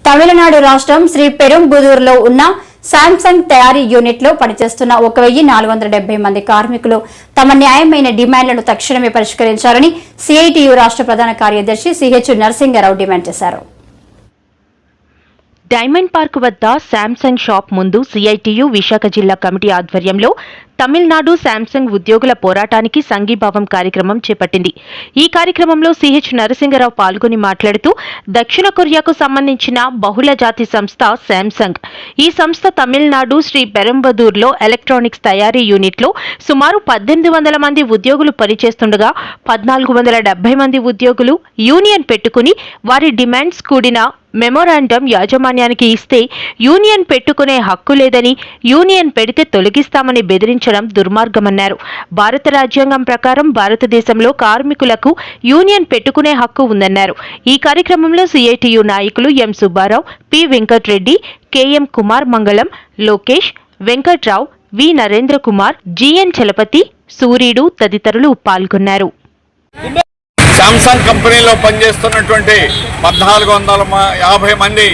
తమిళనాడు రాష్ట్రం శ్రీ పెరుంబుదూరులో ఉన్న శాంసంగ్ తయారీ యూనిట్ లో పనిచేస్తున్న 1470 మంది కార్మికులు తమ న్యాయమైన డిమాండ్లను తక్షణమే పరిష్కరించాలని సిఐటియు రాష్ట్ర ప్రధాన కార్యదర్శి సిహెచ్ నరసింగరావు డిమాండ్ చేశారు. డైమండ్ పార్క్ వద్ద శాంసంగ్ షాప్ ముందు సిఐటియు విశాఖ జిల్లా కమిటీ ఆధ్వర్యంలో తమిళనాడు శాంసంగ్ ఉద్యోగుల పోరాటానికి సంఘీభావం కార్యక్రమం చేపట్టింది. ఈ కార్యక్రమంలో సిహెచ్ నరసింగరావు పాల్గొని మాట్లాడుతూ దక్షిణ కొరియాకు సంబంధించిన బహుళ జాతి సంస్థ శాంసంగ్ ఈ సంస్థ తమిళనాడు శ్రీ పెరంబదూర్లో ఎలక్ట్రానిక్స్ తయారీ యూనిట్లో సుమారు 1800 మంది ఉద్యోగులు పనిచేస్తుండగా 1470 మంది ఉద్యోగులు యూనియన్ పెట్టుకుని వారి డిమాండ్స్ కూడిన మెమోరాండం యాజమాన్యానికి ఇస్తే యూనియన్ పెట్టుకునే హక్కు లేదని, యూనియన్ పెడితే తొలగిస్తామని బెదిరించడం దుర్మార్గమన్నారు. భారత రాజ్యాంగం ప్రకారం భారతదేశంలో కార్మికులకు యూనియన్ పెట్టుకునే హక్కు ఉందన్నారు. ఈ కార్యక్రమంలో సిఐటియు నాయకులు ఎం సుబ్బారావు, పి వెంకట్రెడ్డి, కెఎం కుమార్ మంగళం, లోకేష్, వెంకట్రావు, వి నరేంద్ర కుమార్, జిఎన్ చలపతి, సూర్యుడు తదితరులు పాల్గొన్నారు. శాంసంగ్ కంపెనీలో పనిచేస్తున్నటువంటి 1450 మంది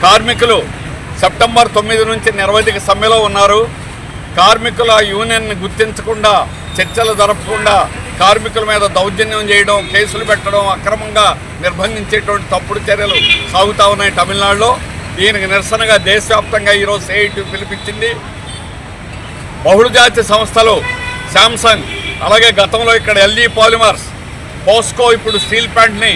కార్మికులు సెప్టెంబర్ 9 నుంచి నిరవధిక సమ్మెలో ఉన్నారు. కార్మికుల యూనియన్ గుర్తించకుండా, చర్చలు జరపకుండా కార్మికుల మీద దౌర్జన్యం చేయడం, కేసులు పెట్టడం, అక్రమంగా నిర్బంధించేటువంటి తప్పుడు చర్యలు సాగుతూ ఉన్నాయి తమిళనాడులో. దీనికి నిరసనగా దేశవ్యాప్తంగా ఈరోజు సిఐటియు పిలిపించింది. బహుళజాతి సంస్థలు శాంసంగ్, అలాగే గతంలో ఇక్కడ ఎల్జీ పాలిమర్స్, పోస్కో ఇప్పుడు స్టీల్ ప్లాంట్ని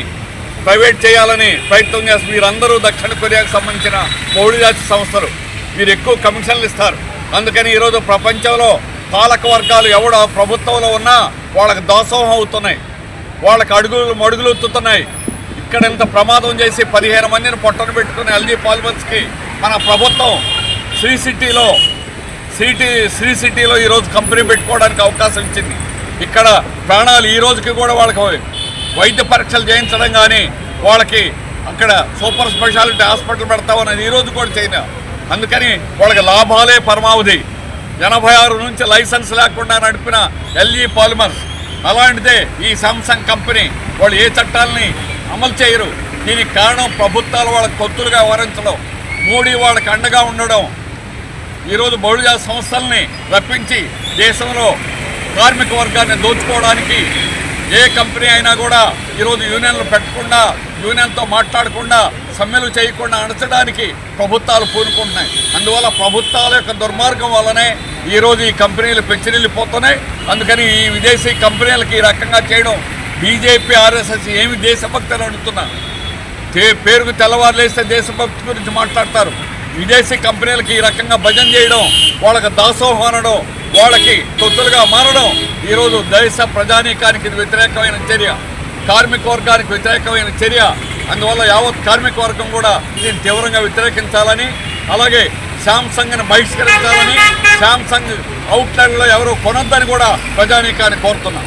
ప్రైవేట్ చేయాలని ప్రయత్నం చేస్తారు. వీరందరూ దక్షిణ కొరియాకు సంబంధించిన బహుళజాతి సంస్థలు. వీరు ఎక్కువ కమిషన్లు ఇస్తారు. అందుకని ఈరోజు ప్రపంచంలో పాలక వర్గాలు ఎవడ ప్రభుత్వంలో ఉన్నా వాళ్ళకి దాసోహం అవుతున్నాయి, వాళ్ళకి మడుగులు ఎత్తుతున్నాయి. ఇక్కడ ఇంత ప్రమాదం చేసి 15 మందిని పొట్టను పెట్టుకుని ఎల్జీ పాలిమర్స్కి మన ప్రభుత్వం శ్రీ సిటీలో ఈరోజు కంపెనీ పెట్టుకోవడానికి అవకాశం ఇచ్చింది. ఇక్కడ ప్రాణాలు ఈ రోజుకి కూడా వాళ్ళకి వైద్య పరీక్షలు చేయించడం కానీ, వాళ్ళకి అక్కడ సూపర్ స్పెషాలిటీ హాస్పిటల్ పెడతామన్నది ఈ రోజు కూడా చేయను. అందుకని వాళ్ళకి లాభాలే పరమావధి. 86 నుంచి లైసెన్స్ లేకుండా నడిపిన ఎల్జీ పాలిమర్స్, అలాంటిదే ఈ శాంసంగ్ కంపెనీ. వాళ్ళు ఏ చట్టాలని అమలు చేయరు. దీనికి కారణం ప్రభుత్వాలు వాళ్ళకి కొత్తులుగా వ్యవహరించడం, మోడీ వాళ్ళకి అండగా ఉండడం. ఈరోజు బహుళజాతి సంస్థల్ని రప్పించి దేశంలో కార్మిక వర్గాన్ని దోచుకోవడానికి ఏ కంపెనీ అయినా కూడా ఈరోజు యూనియన్లు పెట్టకుండా, యూనియన్తో మాట్లాడకుండా, సమ్మెలు చేయకుండా అణచడానికి ప్రభుత్వాలు పూనుకుంటున్నాయి. అందువల్ల ప్రభుత్వాల యొక్క దుర్మార్గం వల్లనే ఈరోజు ఈ కంపెనీలు పెచ్చిరిల్లిపోతున్నాయి. అందుకని ఈ విదేశీ కంపెనీలకి ఈ రకంగా చేయడం, బీజేపీ ఆర్ఎస్ఎస్ ఏమి దేశభక్తి అని అడుగుతున్నా. పేరుకు తెల్లవారులేస్తే దేశభక్తి గురించి మాట్లాడతారు. విదేశీ కంపెనీలకి ఈ రకంగా భజన చేయడం, వాళ్ళకి దాసోహం అనడం, వాళ్ళకి తొత్తులుగా మారడం ఈరోజు దేశ ప్రజానీకానికి వ్యతిరేకమైన చర్య, కార్మిక వర్గానికి వ్యతిరేకమైన చర్య. అందువల్ల యావత్ కార్మిక వర్గం కూడా దీన్ని తీవ్రంగా వ్యతిరేకించాలని, అలాగే శాంసంగ్ని బహిష్కరించాలని, శాంసంగ్ అవుట్లెట్లో ఎవరు కొనొద్దని కూడా ప్రజానీకాన్ని కోరుతున్నాం.